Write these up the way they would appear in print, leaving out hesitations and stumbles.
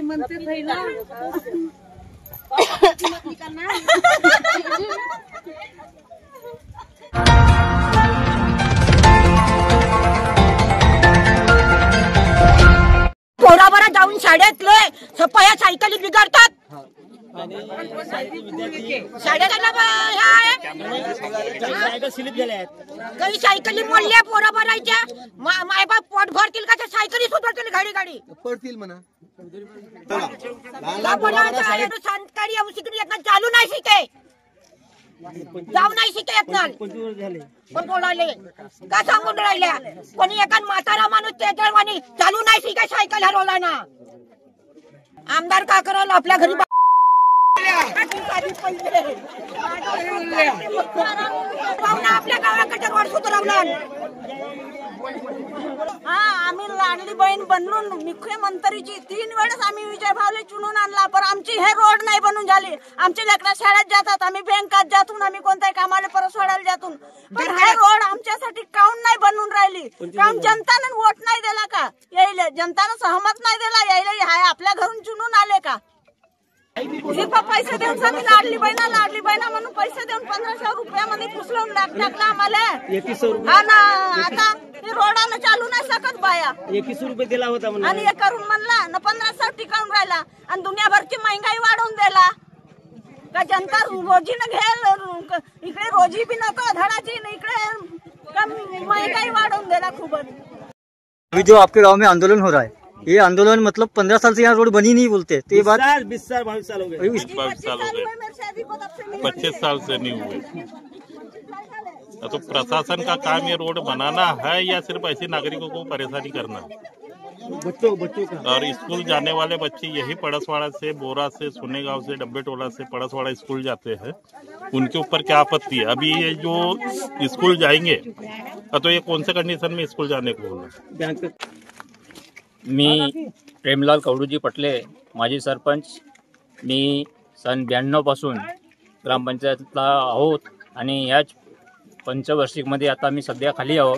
काही म्हणते नाही ना पोराबरा जाऊन शाळेतले सपाया सायकली बिघडतात. काही सायकली मोडल्या पोरा भरायच्या मायबाप पोट भरतील का? सायकली सुधारतील गाडी गाडी पडतील म्हणा. संस्कारी चालू नाही शिके जाऊ नाही शिके येत ना पण बोलायले का सांगून राहिल्या. कोणी एका म्हातारा माणूस त्याच्यावानी चालू नाही शिके सायकल हरवला ना. आमदार का करल आपल्या घरी आपल्या गावाकडे रोड सुधारवला. हा आम्ही लाडली बहीण बनवून मुख्यमंत्रीची 3 वेळेस आम्ही विजय भावले चुनून आणला पण आमची हे रोड नाही बनून झाली. आमची लेकरं शाळेत जातात आम्ही बँकात जातून आम्ही कोणत्याही कामाला परत सोडायला जातून पण हा रोड आमच्यासाठी काऊन नाही बनवून राहिली. काऊन जनतानं वोट नाही दिला का? यायला जनतानं सहमत नाही दिला. यायला हाय आपल्या घरून चुनून आले का? पैसे देऊन आम्ही लाडली बहिणा म्हणून पैसे देऊन 1500 रुपयामध्ये पुसलून टाकला आम्हाला. हा ना आता हे रोडानं चालू नाही शकत बाया. 21 रुपये दिला होता आणि हे करून म्हणला न 1500 टिकाऊन राहिला आणि दुनियाभरची महंगाई वाढवून दिला का? जनता रोजीनं घेल इकडे रोजी बी नको धडाची इकडे महंगाई वाढवून दिला खूपच. अभी जो आपके गांव में आंदोलन हो रहा है ये आंदोलन मतलब 15 साल से यहाँ रोड बनी नहीं बोलते तो ये बात 20 साल 22 साल हो गए 22 साल हो गए 25 साल से नहीं हुए. तो प्रशासन का काम ये रोड बनाना है या सिर्फ ऐसे नागरिकों को परेशानी करना? बच्चों का और स्कूल जाने वाले बच्चे यही पड़सवाड़ा से, बोरा से, सोनेगांव से, डब्बे टोला से पड़सवाड़ा स्कूल जाते हैं. उनके ऊपर क्या आपत्ति है? अभी ये जो स्कूल जाएंगे तो ये कौन से कंडीशन में स्कूल जाने को बोला? मी प्रेमलाल कवडूजी पटले माजी सरपंच. मी सन 92 पासून ग्रामपंचायतला आहोत आणि याच पंचवार्षिकमध्ये आता मी सध्या खाली आहो.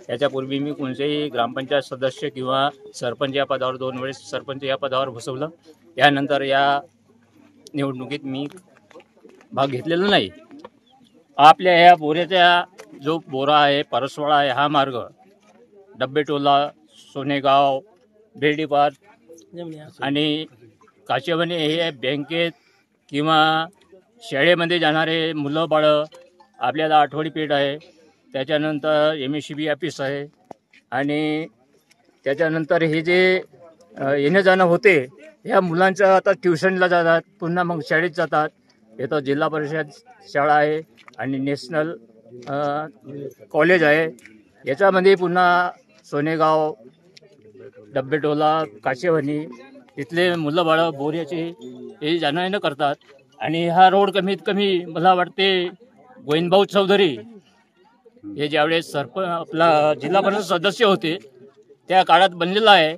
याच्यापूर्वी मी कोणतेही ग्रामपंचायत सदस्य किंवा सरपंच या पदावर 2 वेळेस सरपंच या पदावर बसवलं. यानंतर या निवडणुकीत मी भाग घेतलेला नाही. आपल्या या बोऱ्याच्या जो बोरा आहे परसवाडा आहे हा मार्ग डब्बेटोला, सोनेगाव, बेर्डीपार आणि काचेवणे हे बँकेत किंवा शाळेमध्ये जाणारे मुलं बाळं. आपल्याला आठवडी पेठ आहे, त्याच्यानंतर MSCB ऑफिस आहे आणि त्याच्यानंतर हे जे येणं जाणं होते ह्या मुलांचं आता ट्युशनला जातात पुन्हा मग शाळेत जातात. इथं जिल्हा परिषद शाळा आहे आणि नॅशनल कॉलेज आहे. याच्यामध्ये पुन्हा सोनेगाव, डब्बेटोला, काचेवणी इथले मुलं बाळं बोऱ्याचे हे जाणं येणं करतात. आणि हा रोड कमीत कमी मला वाटते गोविंदभाऊ चौधरी हे ज्यावेळेस आपला जिल्हा परिषद सदस्य होते त्या काळात बनलेला आहे.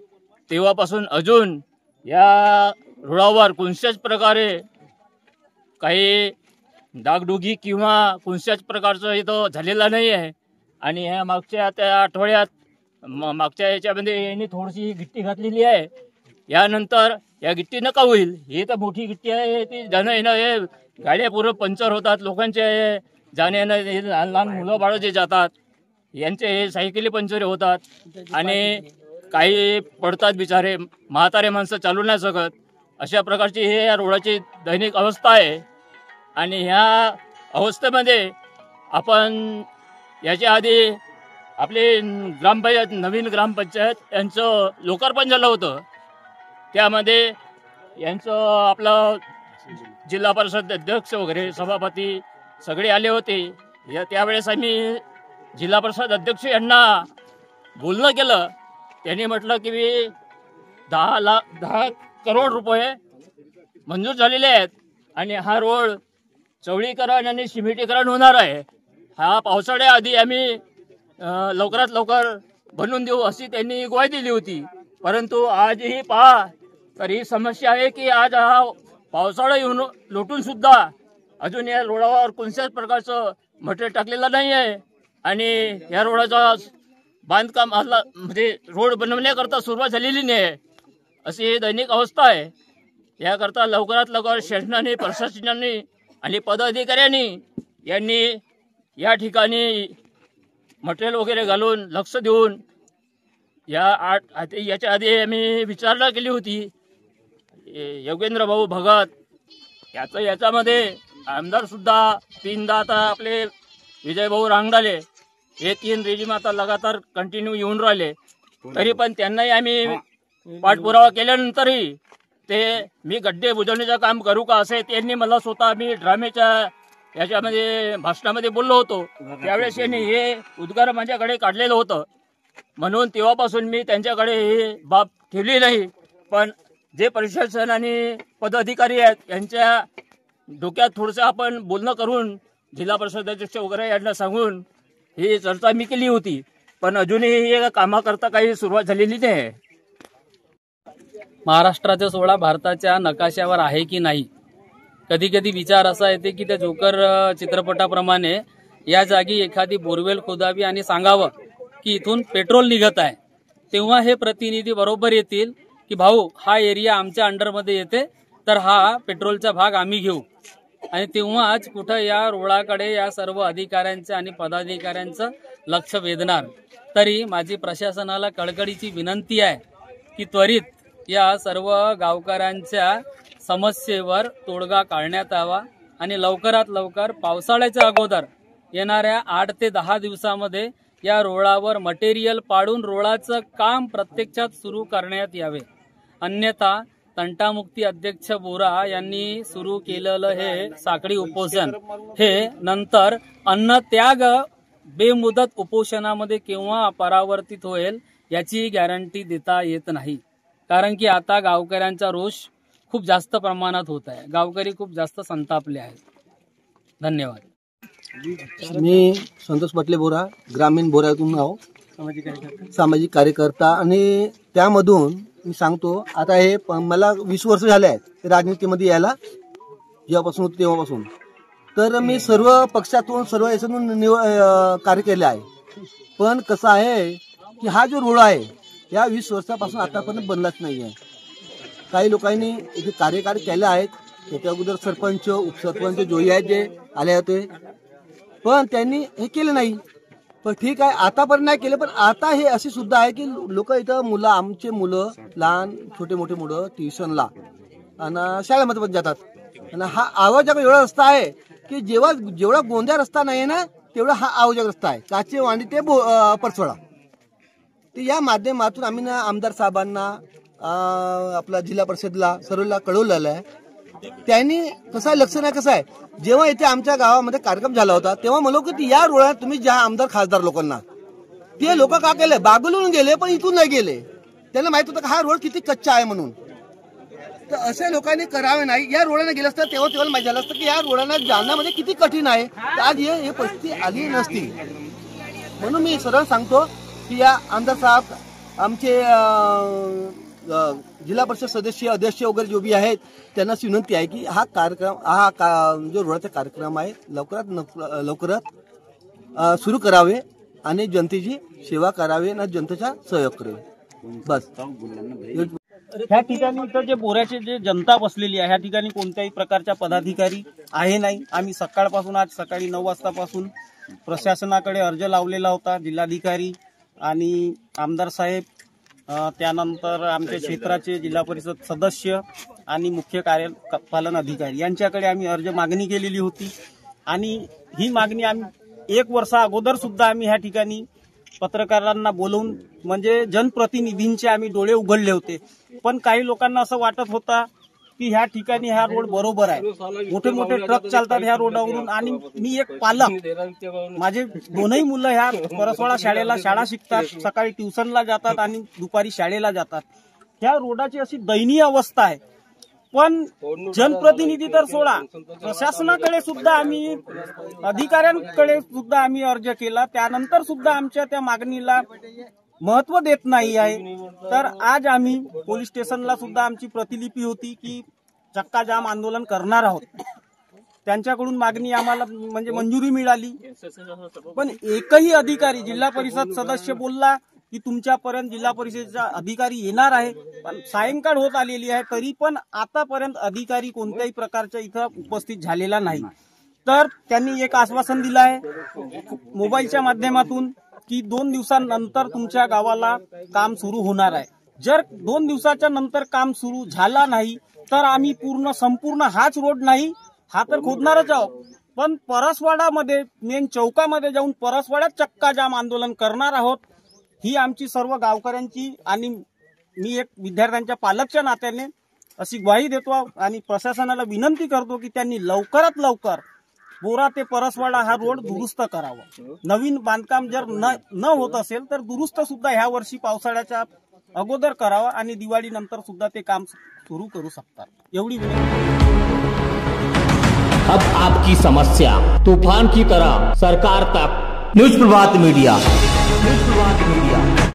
तेव्हापासून अजून या रोडावर कोणत्याच प्रकारे काही डागडुगी किंवा कोणत्याच प्रकारचं इथं झालेलं नाही आहे. आणि ह्या मागच्या त्या आठवड्यात मागच्या याच्यामध्ये यांनी थोडीशी गिट्टी घातलेली आहे. यानंतर या गिट्टी नका होईल. ही तर मोठी गिट्टी आहे, ती जाणं येणं हे गाड्या पूर्ण पंक्चर होतात लोकांचे जाणे येणं. हे लहान लहान मुलं बाळं जे जातात यांचे हे सायकली पंक्चर होतात आणि काही पडतात बिचारे. म्हातारे माणसं चालू नाही शकत. अशा प्रकारची हे या रोडाची दैनिक अवस्था आहे. आणि ह्या अवस्थेमध्ये आपण याच्या आधी आपले ग्रामपंचायत नवीन ग्रामपंचायत यांचं लोकार्पण झालं होतं. त्यामध्ये यांचं आपलं जिल्हा परिषद अध्यक्ष वगैरे सभापती सगळे आले होते. त्यावेळेस आम्ही जिल्हा परिषद अध्यक्ष यांना बोलणं केलं. त्यांनी म्हटलं की 10 करोड रुपये मंजूर झालेले आहेत आणि हा रोड चौळीकरण आणि सिमेंटीकरण होणार आहे. हा पावसाळ्याआधी आम्ही लवकरात लवकर बनवून देऊ अशी त्यांनी ग्वाही दिली होती. परंतु आजही पहा तर ही समस्या आहे की आज हा पावसाळा येऊन लोटून सुद्धा अजून या रोडावर कोणत्याच प्रकारचं मटेरियल टाकलेलं नाही आहे. आणि या रोडाचा बांधकाम म्हणजे रोड बनवण्याकरता सुरुवात झालेली नाही आहे. अशी दैनिक अवस्था आहे। याकरता लवकरात लवकर शासनाने, प्रशासनाने आणि पदाधिकाऱ्यांनी यांनी या ठिकाणी मटेरियल वगैरे घालून लक्ष देऊन याच्या आधी आम्ही विचारणा केली होती। योगेंद्र भाऊ भगत याच्यामध्ये आमदार सुद्धा 3दा आता आपले विजय भाऊ रांगडाले हे 3 रेजिम आता लगातार कंटिन्यू येऊन राहिले, तरी पण त्यांनाही आम्ही पाठपुरावा केल्यानंतरही ते मी गड्डे बुजवण्याचं काम करू का असे त्यांनी मला स्वतः मी ड्रामेच्या याच्यामध्ये भाषणामध्ये बोललो होतो। त्यावेळेस यांनी हे उद्गार माझ्याकडे काढलेलं होतं, म्हणून तेव्हापासून मी त्यांच्याकडे ही बाब ठेवली नाही। पण जे प्रशासन आणि पदाधिकारी आहेत यांच्या डोक्यात थोडंसं आपण बोलणं करून जिल्हा परिषद अध्यक्ष वगैरे यांना सांगून ही चर्चा मी केली होती, पण अजूनही हे कामाकरता काही सुरुवात झालेली नाही। महाराष्ट्राचा सोहळा भारताच्या नकाशावर आहे की नाही, कधी कधी विचार असा येते की त्या जोकर चित्रपटाप्रमाणे या जागी एखादी बोरवेल खोदावी आणि सांगावं की इथून पेट्रोल निघत आहे, तेव्हा हे प्रतिनिधी बरोबर येतील की भाऊ हा एरिया आमच्या अंडरमध्ये येते तर हा पेट्रोलचा भाग आम्ही घेऊ, आणि तेव्हाच कुठं या रोडाकडे या सर्व अधिकाऱ्यांचं आणि पदाधिकाऱ्यांचं लक्ष वेधणार। तरी माझी प्रशासनाला कळकळीची विनंती आहे की त्वरित या सर्व गावकऱ्यांच्या समस्येवर तोडगा काढण्यात यावा आणि लवकरात लवकर पावसाळ्याच्या अगोदर येणाऱ्या 8 ते 10 दिवसामध्ये या रोडावर मटेरियल पाडून रोडाचं काम प्रत्यक्षात सुरू करण्यात यावे। अन्यथा तंटामुक्ती अध्यक्ष बोरा यांनी सुरू केलेलं हे साखळी उपोषण हे नंतर अन्नत्याग बेमुदत उपोषणामध्ये केव्हा परावर्तित होईल याची गॅरंटी देता येत नाही, कारण की आता गावकऱ्यांचा रोष खूप जास्त प्रमाणात होत आहे, गावकरी खूप जास्त संतापले आहेत। धन्यवाद। मी संतोष पटले बोरा, ग्रामीण बोऱ्यातून आहो, सामाजिक कार्यकर्ता, आणि त्यामधून मी सांगतो आता हे मला 20 वर्ष झाले आहेत राजनीतीमध्ये यायला, जेव्हापासून होतं तेव्हापासून। तर मी सर्व पक्षातून सर्व याच्यातून कार्य केले आहे, पण कसं आहे की हा जो रोड आहे या 20 वर्षापासून आतापर्यंत बनलाच नाही आहे। काही लोकांनी इथे कार्यकारी केले आहेत, त्याच्या अगोदर सरपंच उपसरपंच जोई आहेत जे आले होते, पण त्यांनी हे केलं नाही। पण ठीक आहे, आतापर्यंत नाही केलं, पण आता हे असे सुद्धा आहे की लोक इथं मुलं, आमचे मुलं लहान छोटे मोठे मुलं ट्युशनला आणि शाळेमध्ये पण जातात, आणि हा आवाजाचा एवढा रस्ता आहे की जेवढा गोंद्या रस्ता नाही ना तेवढा हा आवाजाचा रस्ता आहे, काचेवाडी ते परसोडा। तर या माध्यमातून आम्ही ना आमदार साहेबांना, आपला जिल्हा परिषदला सर्वला कळवलेलं आहे। त्यांनी कसं आहे, लक्ष नाही कसं आहे, जेव्हा इथे आमच्या गावामध्ये कार्यक्रम झाला होता तेव्हा म्हणलो की या रोडला तुम्ही ज्या आमदार खासदार लोकांना, ते लोक का केले, बागलून गेले पण इथून नाही गेले, त्यांना माहित होतं की हा रोड किती कच्चा आहे म्हणून। तर अशा लोकांनी करावे नाही, या रोडाने गेलं असतं तेव्हा माहिती झालं असतं की या रोडाने जाण्यामध्ये किती कठीण आहे, तर आज हे परिस्थिती आली नसती। म्हणून मी सरळ सांगतो की या आमदार साहेब, आमचे जिल्हा परिषद सदस्य अध्यक्ष वगैरे जो भी आहेत त्यांना विनंती आहे की हा कार्यक्रम जो रोडाचा कार्यक्रम आहे लवकरात सुरू करावे आणि जनतेची सेवा करावी आणि जनतेचा सहयोग करावे, बस। ह्या ठिकाणी तर जे बोऱ्याचे जे जनता बसलेली आहे ह्या ठिकाणी कोणत्याही प्रकारच्या पदाधिकारी आहे नाही। आम्ही सकाळपासून, आज सकाळी 9 वाजतापासून प्रशासनाकडे अर्ज लावलेला होता, जिल्हाधिकारी आणि आमदार साहेब, त्यानंतर आमच्या क्षेत्राचे जिल्हा परिषद सदस्य आणि मुख्य कार्यपालन अधिकारी यांच्याकडे आम्ही अर्ज मागणी केलेली होती, आणि ही मागणी आम्ही 1 वर्षा अगोदर सुद्धा आम्ही ह्या ठिकाणी पत्रकारांना बोलवून म्हणजे जनप्रतिनिधींचे आम्ही डोळे उघडले होते। पण काही लोकांना असं वाटत होता की ह्या ठिकाणी हा रोड बरोबर आहे, मोठे मोठे ट्रक चालतात ह्या रोडावरून, आणि मी एक पालक, माझे 2ही मुलं ह्या परसवाडा शाळेला शाळा शिकतात, सकाळी ट्युशनला जातात आणि दुपारी शाळेला जातात। ह्या रोडाची अशी दयनीय अवस्था आहे, पण जनप्रतिनिधी तर सोडा, प्रशासनाकडे सुद्धा आम्ही, अधिकाऱ्यांकडे सुद्धा आम्ही अर्ज केला, त्यानंतर सुद्धा आमच्या त्या मागणीला महत्व देत नाही आहे। तर आज आम्ही पोलीस स्टेशनला सुद्धा आमची प्रतिलिपी होती की चक्काजाम आंदोलन करणार आहोत, त्यांच्याकडून मागणी आम्हाला म्हणजे मंजुरी मिळाली, पण एकही अधिकारी, जिल्हा परिषद सदस्य बोलला की तुमच्यापर्यंत जिल्हा परिषदेचा अधिकारी येणार आहे, पण सायंकाळ होत आलेली आहे तरी पण आतापर्यंत अधिकारी कोणत्याही प्रकारच्या इथं उपस्थित झालेला नाही. तर त्यांनी एक आश्वासन दिलं आहे मोबाईलच्या माध्यमातून की 2 दिवसांनंतर तुमच्या गावाला काम सुरू होणार आहे. जर 2 दिवसाच्या नंतर काम सुरू झाला नाही तर आम्ही संपूर्ण हाच रोड नाही, हा तर खोदणारच आहोत, पण परसवाडामध्ये मेन चौकामध्ये जाऊन परसवाड्यात चक्का जाम आंदोलन करणार आहोत. ही आमची सर्व गावकऱ्यांची आणि मी एक विद्यार्थ्यांच्या पालकच्या नात्याने अशी ग्वाही देतो आणि प्रशासनाला विनंती करतो की त्यांनी लवकरात लवकर बोरा ते परसवाडा हा रोड दुरुस्त करावा. नवीन बांधकाम जर न होत असेल तर दुरुस्त सुद्धा ह्या वर्षी पावसाळ्याच्या अगोदर करावा आणि दिवाळी नंतर सुद्धा ते काम सुरू करू शकतात, एवढी विनंती. अब आपकी समस्या तूफान की तरह सरकार तक. न्यूज प्रभात मीडिया.